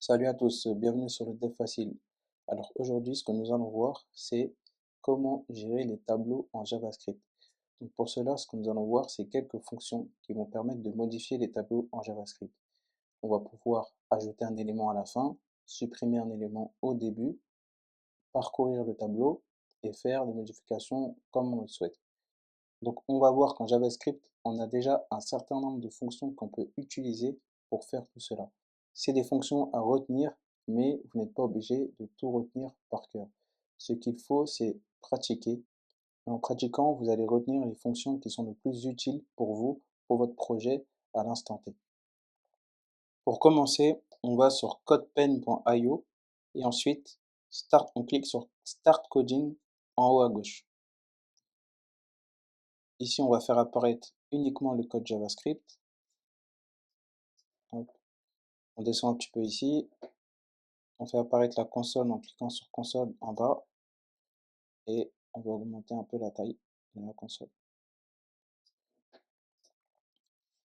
Salut à tous, bienvenue sur le Dev Facile. Alors aujourd'hui, ce que nous allons voir, c'est comment gérer les tableaux en JavaScript. Donc pour cela, ce que nous allons voir, c'est quelques fonctions qui vont permettre de modifier les tableaux en JavaScript. On va pouvoir ajouter un élément à la fin, supprimer un élément au début, parcourir le tableau et faire des modifications comme on le souhaite. Donc on va voir qu'en JavaScript, on a déjà un certain nombre de fonctions qu'on peut utiliser pour faire tout cela. C'est des fonctions à retenir, mais vous n'êtes pas obligé de tout retenir par cœur. Ce qu'il faut, c'est pratiquer. Et en pratiquant, vous allez retenir les fonctions qui sont les plus utiles pour vous, pour votre projet à l'instant T. Pour commencer, on va sur codepen.io et ensuite on clique sur Start Coding en haut à gauche. Ici, on va faire apparaître uniquement le code JavaScript. Hop. On descend un petit peu ici. On fait apparaître la console en cliquant sur console en bas. Et on va augmenter un peu la taille de la console.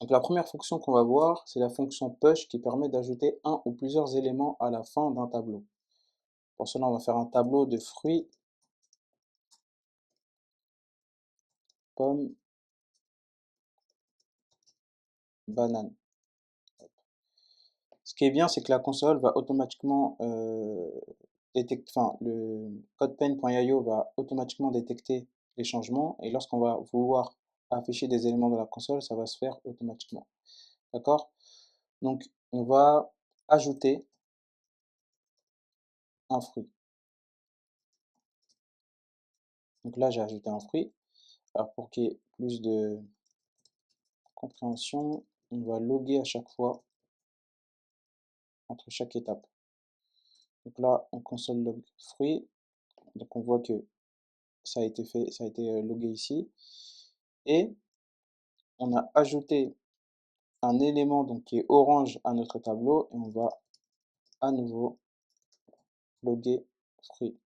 Donc la première fonction qu'on va voir, c'est la fonction push qui permet d'ajouter un ou plusieurs éléments à la fin d'un tableau. Pour cela, on va faire un tableau de fruits, pommes, bananes. Ce qui est bien, c'est que la console va automatiquement détecter, enfin, le codepen.io va automatiquement détecter les changements et lorsqu'on va vouloir afficher des éléments de la console, ça va se faire automatiquement. D'accord? Donc, on va ajouter un fruit. Donc là, j'ai ajouté un fruit. Alors, pour qu'il y ait plus de compréhension, on va loguer à chaque fois entre chaque étape. Donc là, on console log fruit. Donc on voit que ça a été fait, ça a été logué ici. Et on a ajouté un élément donc, qui est orange à notre tableau et on va à nouveau loguer fruit.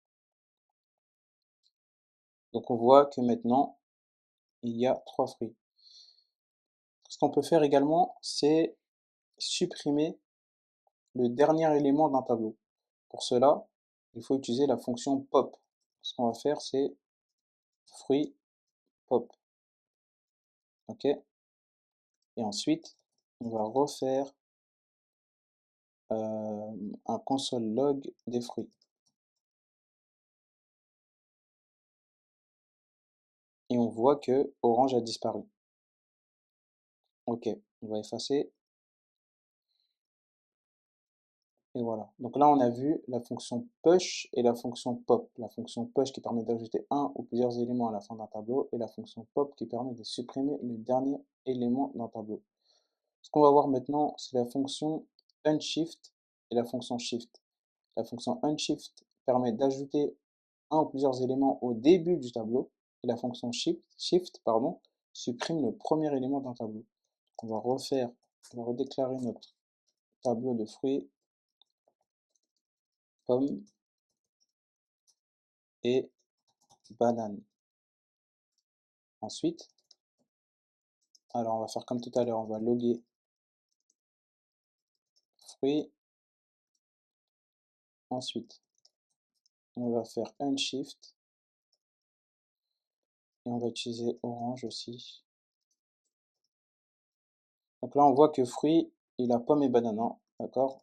Donc on voit que maintenant il y a 3 fruits. Ce qu'on peut faire également, c'est supprimer le dernier élément d'un tableau. Pour cela, il faut utiliser la fonction pop. Ce qu'on va faire, c'est fruit pop. OK? Et ensuite, on va refaire un console log des fruits. Et on voit que orange a disparu. OK, on va effacer. Et voilà. Donc là, on a vu la fonction push et la fonction pop. La fonction push qui permet d'ajouter un ou plusieurs éléments à la fin d'un tableau et la fonction pop qui permet de supprimer le dernier élément d'un tableau. Ce qu'on va voir maintenant, c'est la fonction unshift et la fonction shift. La fonction unshift permet d'ajouter un ou plusieurs éléments au début du tableau et la fonction shift supprime le premier élément d'un tableau. On va redéclarer notre tableau de fruits, pommes et bananes. Ensuite, alors on va faire comme tout à l'heure, on va loguer fruits. Ensuite, on va faire unshift et on va utiliser orange aussi. Donc là, on voit que fruit, il a pomme et banane, d'accord?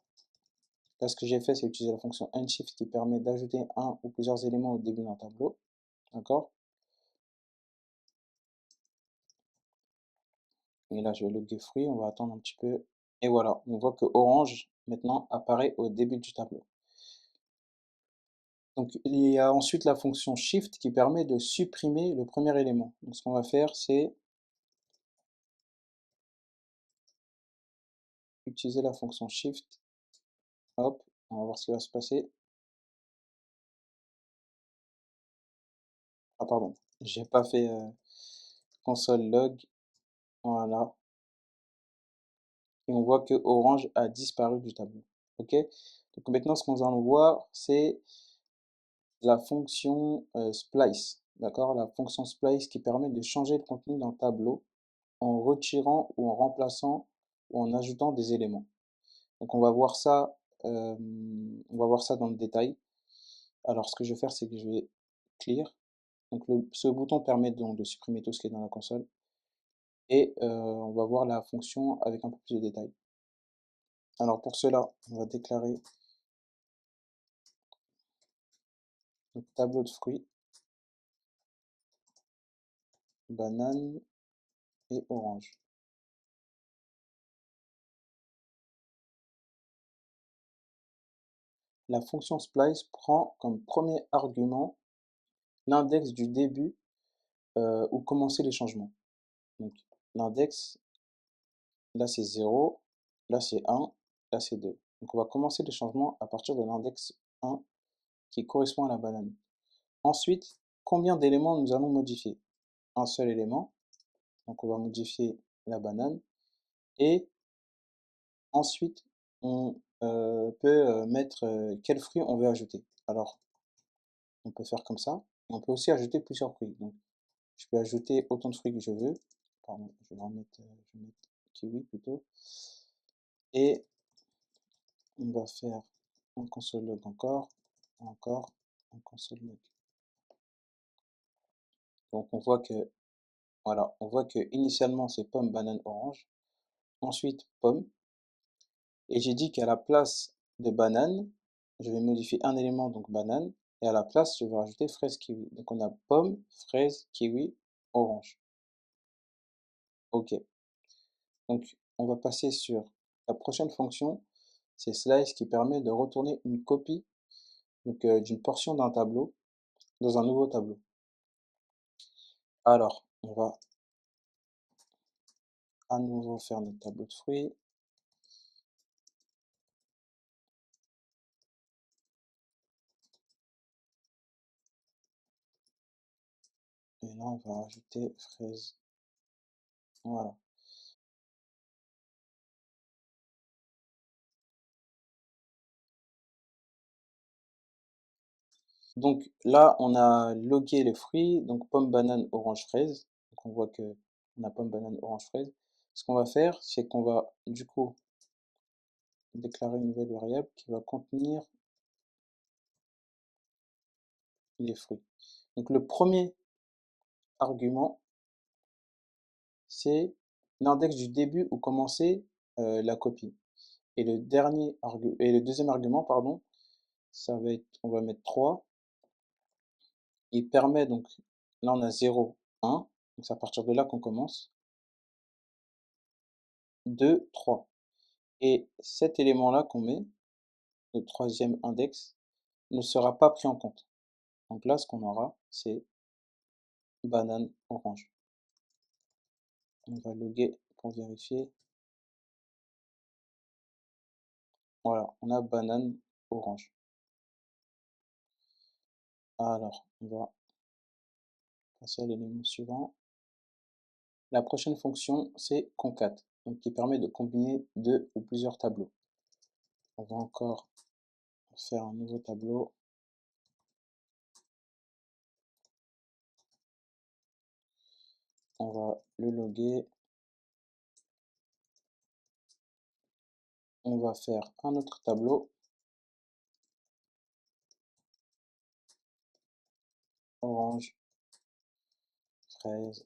Là, ce que j'ai fait, c'est utiliser la fonction unshift qui permet d'ajouter un ou plusieurs éléments au début d'un tableau, d'accord? Et là, je vais loguer fruit, on va attendre un petit peu. Et voilà, on voit que orange, maintenant, apparaît au début du tableau. Donc, il y a ensuite la fonction shift qui permet de supprimer le premier élément. Donc, ce qu'on va faire, c'est utiliser la fonction shift. Hop, on va voir ce qui va se passer. Ah, pardon, j'ai pas fait console log. Voilà. Et on voit que orange a disparu du tableau. Ok? Donc maintenant, ce qu'on va voir, c'est la fonction splice. D'accord? La fonction splice qui permet de changer le contenu d'un tableau en retirant ou en remplaçant ou en ajoutant des éléments. Donc on va voir ça on va voir ça dans le détail. Alors, ce que je vais faire, c'est que je vais clear. Donc, ce bouton permet donc de supprimer tout ce qui est dans la console. Et on va voir la fonction avec un peu plus de détails. Alors, pour cela, on va déclarer notre tableau de fruits, banane et orange. La fonction splice prend comme premier argument l'index du début où commençaient les changements. Donc, l'index, là c'est 0, là c'est 1, là c'est 2. Donc on va commencer les changements à partir de l'index 1 qui correspond à la banane. Ensuite, combien d'éléments nous allons modifier? Un seul élément, donc on va modifier la banane. Et ensuite, on peut mettre quel fruit on veut ajouter. Alors, on peut faire comme ça. Et on peut aussi ajouter plusieurs fruits. Donc, je peux ajouter autant de fruits que je veux. Pardon, je vais je vais mettre kiwi plutôt. Et on va faire un console log encore, un console log. Donc on voit que voilà, on voit que initialement c'est pomme, banane, orange, ensuite pomme, et j'ai dit qu'à la place de banane, je vais modifier un élément, donc banane, et à la place je vais rajouter fraise kiwi. Donc on a pomme, fraise, kiwi, orange. Ok. Donc on va passer sur la prochaine fonction, c'est slice qui permet de retourner une copie donc d'une portion d'un tableau dans un nouveau tableau. Alors, on va à nouveau faire notre tableau de fruits. Et là, on va rajouter fraise. Voilà. Donc là, on a logué les fruits, donc pomme, banane, orange, fraise. Donc on voit que on a pomme, banane, orange, fraise. Ce qu'on va faire, c'est qu'on va du coup déclarer une nouvelle variable qui va contenir les fruits. Donc le premier argument, c'est l'index du début où commençait la copie. Et le deuxième argument, pardon, ça va être, on va mettre 3. Il permet donc, là on a 0, 1, donc c'est à partir de là qu'on commence, 2, 3. Et cet élément-là qu'on met, le troisième index, ne sera pas pris en compte. Donc là, ce qu'on aura, c'est banane, orange. On va loguer pour vérifier. Voilà, on a banane, orange. Alors, on va passer à l'élément suivant. La prochaine fonction, c'est concat, donc qui permet de combiner deux ou plusieurs tableaux. On va encore faire un nouveau tableau. On va le loguer. On va faire un autre tableau. Orange, fraise.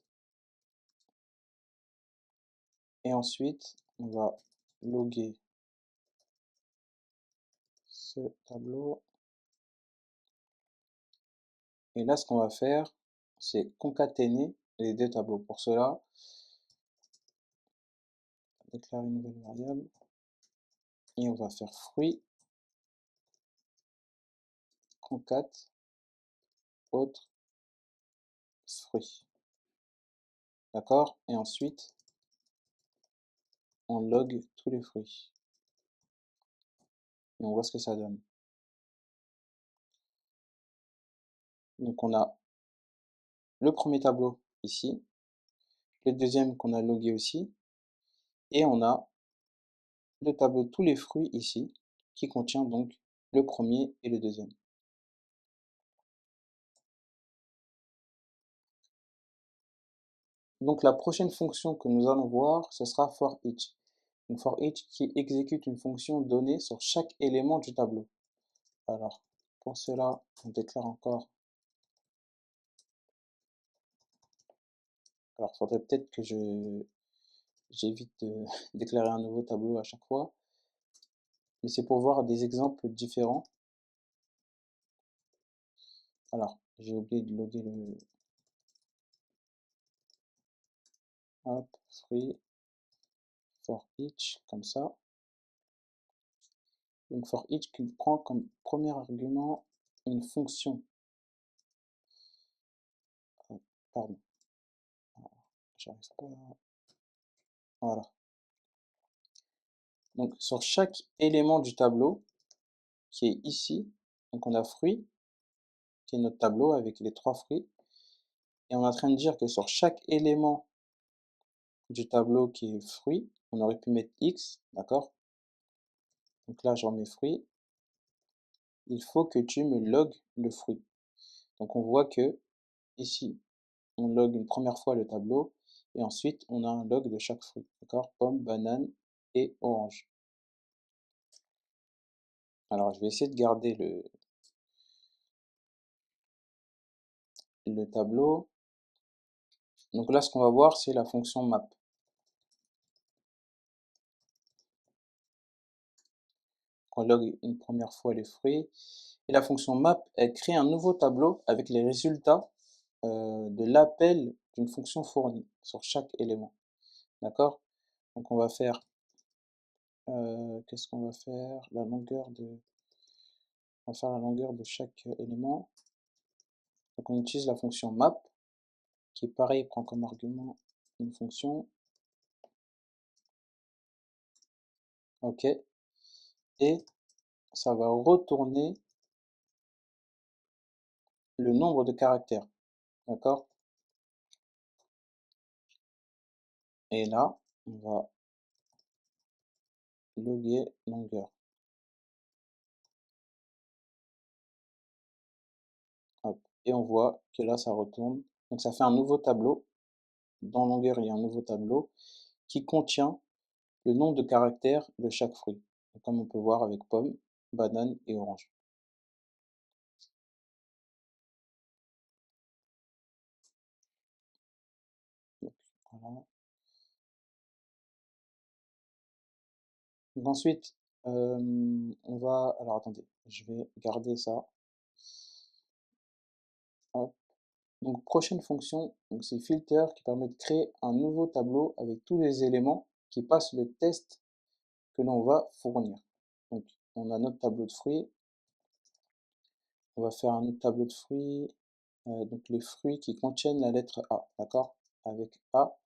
Et ensuite, on va loguer ce tableau. Et là, ce qu'on va faire, c'est concaténer les deux tableaux. Pour cela, déclarer une nouvelle variable. Et on va faire fruit, concat, autre, fruit. D'accord? Et ensuite, on log tous les fruits. Et on voit ce que ça donne. Donc on a le premier tableau ici, le deuxième qu'on a logué aussi, et on a le tableau de tous les fruits ici, qui contient donc le premier et le deuxième. Donc la prochaine fonction que nous allons voir, ce sera for each. Donc for each qui exécute une fonction donnée sur chaque élément du tableau. Alors, pour cela, on déclare encore. Alors, il faudrait peut-être que j'évite de déclarer un nouveau tableau à chaque fois. Mais c'est pour voir des exemples différents. Alors, j'ai oublié de loguer le hop, free for each, comme ça. Donc for each qui prend comme premier argument une fonction. Pardon, j'arrive pas. Voilà. Donc sur chaque élément du tableau qui est ici, donc on a fruit, qui est notre tableau avec les 3 fruits. Et on est en train de dire que sur chaque élément du tableau qui est fruit, on aurait pu mettre X, d'accord? Donc là, je remets fruit. Il faut que tu me logs le fruit. Donc on voit que ici, on log une première fois le tableau et ensuite on a un log de chaque fruit, d'accord? Pomme, banane et orange. Alors je vais essayer de garder le tableau. Donc là, ce qu'on va voir, c'est la fonction map. On log une première fois les fruits. Et la fonction map, elle crée un nouveau tableau avec les résultats de l'appel d'une fonction fournie sur chaque élément. D'accord? Donc on va faire, qu'est-ce qu'on va faire? On va faire la longueur de chaque élément. Donc on utilise la fonction map, qui est pareil, prend comme argument une fonction. OK. Et ça va retourner le nombre de caractères. D'accord? Et là, on va loguer longueur. Hop. Et on voit que là, ça retourne. Donc ça fait un nouveau tableau. Dans longueur, il y a un nouveau tableau qui contient le nombre de caractères de chaque fruit. Comme on peut voir avec pomme, banane et orange. Donc, voilà. Donc ensuite, on va... Alors attendez, je vais garder ça. Hop. Donc prochaine fonction, c'est filter qui permet de créer un nouveau tableau avec tous les éléments qui passent le test que l'on va fournir. Donc on a notre tableau de fruits. On va faire un autre tableau de fruits. Donc les fruits qui contiennent la lettre A, d'accord? Avec A.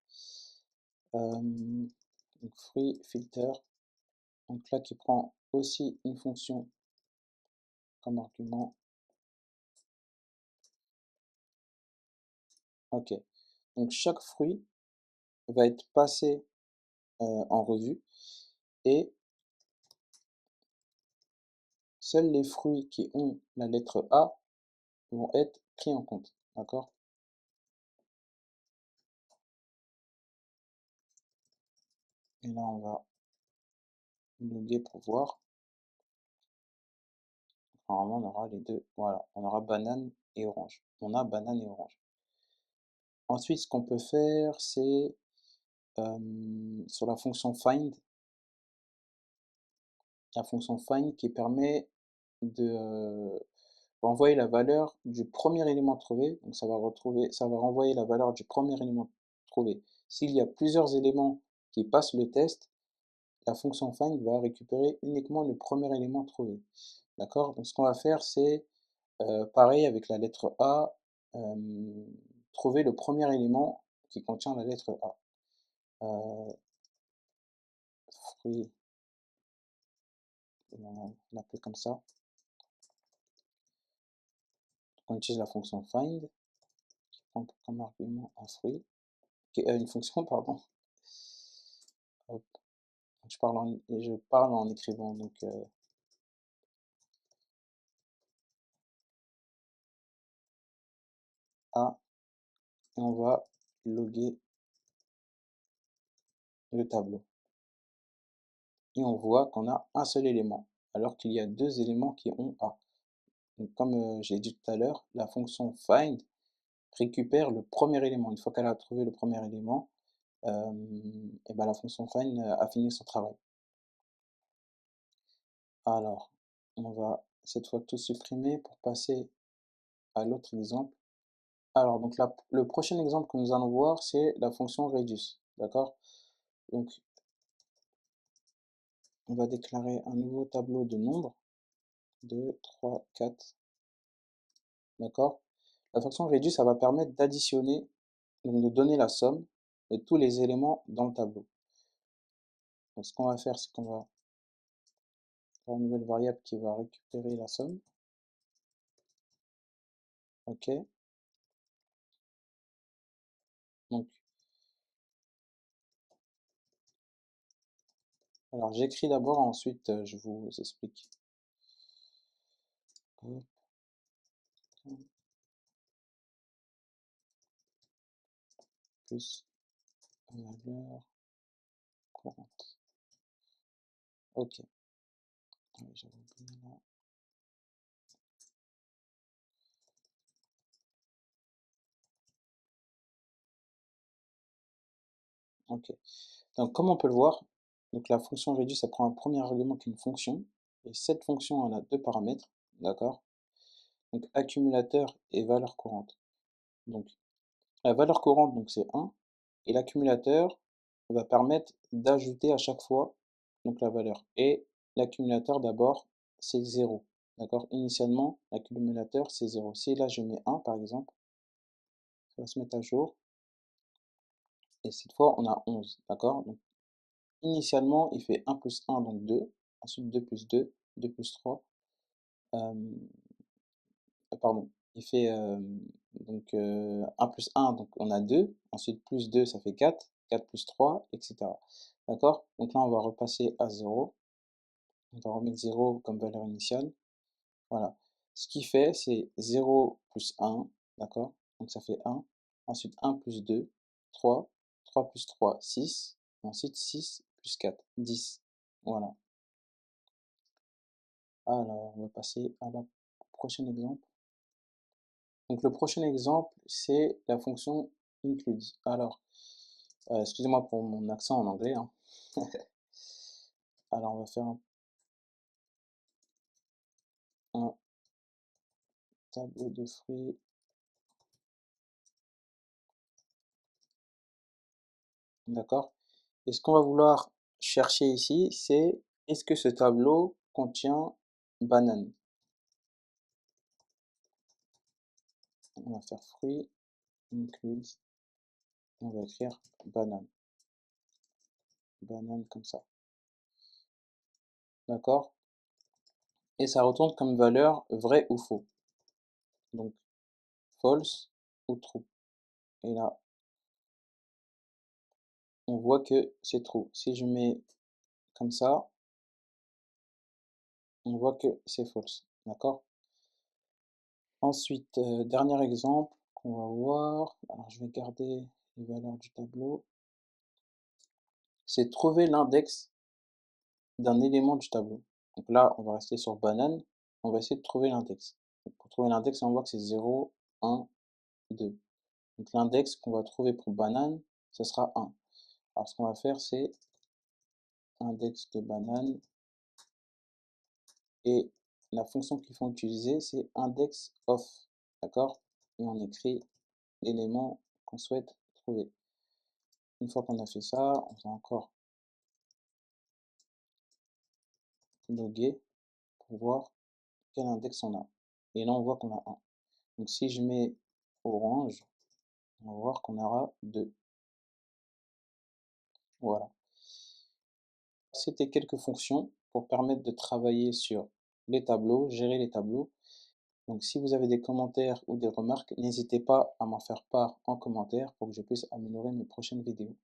Donc fruit filter. Donc là qui prend aussi une fonction comme argument. Ok. Donc chaque fruit va être passé en revue et seuls les fruits qui ont la lettre A vont être pris en compte. D'accord? Et là on va loguer pour voir. Normalement on aura les deux. Voilà, on aura banane et orange. On a banane et orange. Ensuite, ce qu'on peut faire, c'est sur la fonction find qui permet de renvoyer la valeur du premier élément trouvé. Donc ça va renvoyer la valeur du premier élément trouvé. S'il y a plusieurs éléments qui passent le test, la fonction find va récupérer uniquement le premier élément trouvé. D'accord? Donc ce qu'on va faire, c'est pareil avec la lettre A, trouver le premier élément qui contient la lettre A. Fruit, on va l'appeler comme ça. On utilise la fonction find qui prend comme argument un fruit, qui est une fonction, pardon. Hop. Je parle en écrivant, donc A, et on va loguer le tableau. et on voit qu'on a un seul élément, alors qu'il y a deux éléments qui ont A. Donc, comme j'ai dit tout à l'heure, la fonction find récupère le premier élément. Une fois qu'elle a trouvé le premier élément, et ben la fonction find a fini son travail. Alors, on va cette fois tout supprimer pour passer à l'autre exemple. Alors, donc le prochain exemple que nous allons voir, c'est la fonction reduce. D'accord? Donc, on va déclarer un nouveau tableau de nombres. 2, 3, 4. D'accord? La fonction reduce, ça va permettre d'additionner, donc de donner la somme de tous les éléments dans le tableau. Donc, ce qu'on va faire, c'est qu'on va faire une nouvelle variable qui va récupérer la somme. OK? Donc, alors j'écris d'abord, ensuite je vous explique. Hop, plus valeur courante. OK. Ah oui, j'avais oublié là. OK. Donc, comme on peut le voir, donc la fonction reduce, ça prend un premier argument qui est une fonction, et cette fonction, elle a deux paramètres, d'accord? Donc, accumulateur et valeur courante. Donc, la valeur courante, donc c'est 1, et l'accumulateur va permettre d'ajouter à chaque fois donc la valeur. Et l'accumulateur d'abord, c'est 0, d'accord? Initialement, l'accumulateur, c'est 0. Si là, je mets 1, par exemple, ça va se mettre à jour, et cette fois, on a 11, d'accord? Donc, initialement, il fait 1 plus 1, donc 2. Ensuite, 2 plus 2, 2 plus 3. Pardon, il fait donc 1 plus 1, donc on a 2. Ensuite, plus 2, ça fait 4. 4 plus 3, etc. D'accord? Donc là, on va repasser à 0. On va remettre 0 comme valeur initiale. Voilà. Ce qui fait, c'est 0 plus 1. D'accord? Donc ça fait 1. Ensuite, 1 plus 2, 3. 3 plus 3, 6. Ensuite, 6 plus 4, 10. Voilà. Alors, on va passer à la prochain exemple. Donc, le prochain exemple, c'est la fonction include. Alors, excusez-moi pour mon accent en anglais, hein. Alors, on va faire un tableau de fruits. D'accord? Et ce qu'on va vouloir chercher ici, c'est est-ce que ce tableau contient banane? On va faire fruits, include, et on va écrire banane. Banane comme ça. D'accord? Et ça retourne comme valeur vrai ou faux. Donc, false ou true. Et là, on voit que c'est true. Si je mets comme ça, on voit que c'est false. D'accord? Ensuite, dernier exemple qu'on va voir. Alors, je vais garder les valeurs du tableau. C'est trouver l'index d'un élément du tableau. Donc là, on va rester sur banane. On va essayer de trouver l'index. Pour trouver l'index, on voit que c'est 0, 1, 2. Donc l'index qu'on va trouver pour banane, ce sera 1. Alors ce qu'on va faire, c'est index de banane. Et la fonction qu'il faut utiliser, c'est index of. D'accord? Et on écrit l'élément qu'on souhaite trouver. Une fois qu'on a fait ça, on va encore loguer pour voir quel index on a. Et là, on voit qu'on a 1. Donc si je mets orange, on va voir qu'on aura 2. Voilà. C'était quelques fonctions pour permettre de travailler sur les tableaux, gérer les tableaux. Donc si vous avez des commentaires ou des remarques, n'hésitez pas à m'en faire part en commentaire pour que je puisse améliorer mes prochaines vidéos.